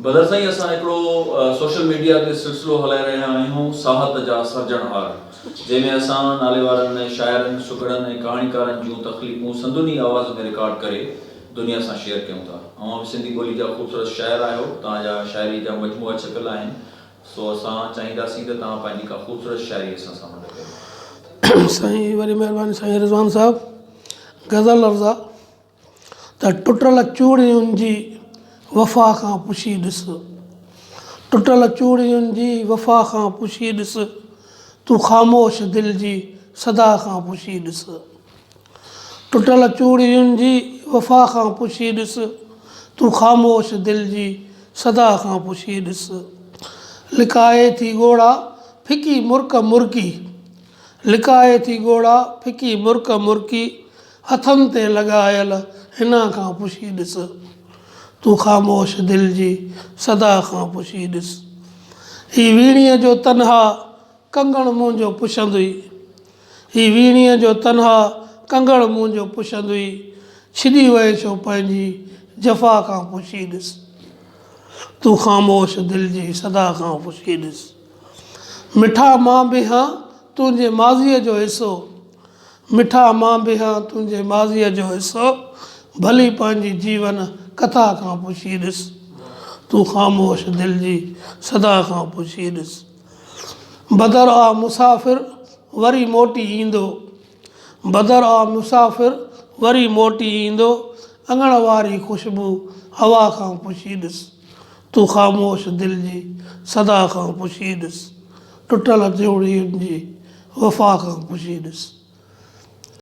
बदर साईं असां हिकिड़ो सोशल मीडिया ते सिलसिलो हलाए रहिया आहियूं साहत जा सर्जनहार, जंहिंमें असां नाले वारनि शाइरनि सुगड़नि ऐं कहाणीकारनि जूं तकलीफ़ूं संदूनी आवाज़ में रिकॉर्ड करे दुनिया सां शेयर कयूं था। ऐं सिंधी ॿोली जा ख़ूबसूरत शाइर आहियो, तव्हांजा शाइरी जा मजमूआ छपियल आहिनि, सो असां चाहींदासीं त तव्हां पंहिंजी का ख़ूबसूरत शाइरी असां सां गॾु कयो। साईं वरी महिरबानी साईं रिज़वान साहब, गज़ल अर्ज़ आहे त टुटल चूड़ियुनि जी वफ़ा खां पुछी ॾिस, टुटल चूड़ियुनि जी वफ़ा खां पुछी ॾिस, तूं ख़ामोश दिलि जी सदा खां पुछी ॾिस, टुटल चूड़ियुनि जी वफ़ा खां पुछी ॾिस, तूं ख़ामोश दिलि जी सदा खां पुछी ॾिस, लिकाए थी ॻोड़ा फिकी मुर्क मुर्की, लिकाए थी ॻोड़ा फिकी मुर्क मुर्की, हथनि ते लॻायल हिन खां पुछी ॾिस, तूं ख़ामोश दिलि जी सदा खां पुछी ॾिस, ही वीणीअ जो तनहा कंगण मुंहिंजो पुछंदुई, ही वीणीअ जो तनहा कंगण मुंहिंजो पुछंदुई, छिॾी वए छो पंहिंजी जफ़ा खां पुछी ॾिस, तूं ख़ामोश दिलि जी सदा खां पुछी ॾिस, मिठा मां बि हां तुंहिंजे माज़ीअ जो हिसो, मिठा मां बि हां तुंहिंजे माज़ीअ जो हिसो, भली पंहिंजी जीवन कथा खां पुछी ॾिस, तूं ख़ामोश दिलि जी सदा खां पुछी ॾिस, बदर आ मुसाफ़िर वरी मोटी ईंदो, बदर आ मुसाफ़िर वरी मोटी ईंदो, अङण वारी ख़ुशबू हवा खां पुछी ॾिस, तूं ख़ामोश दिलि जी सदा खां पुछी ॾिस, टुटल चूड़ियुनि जी वफ़ा खां पुछी ॾिस।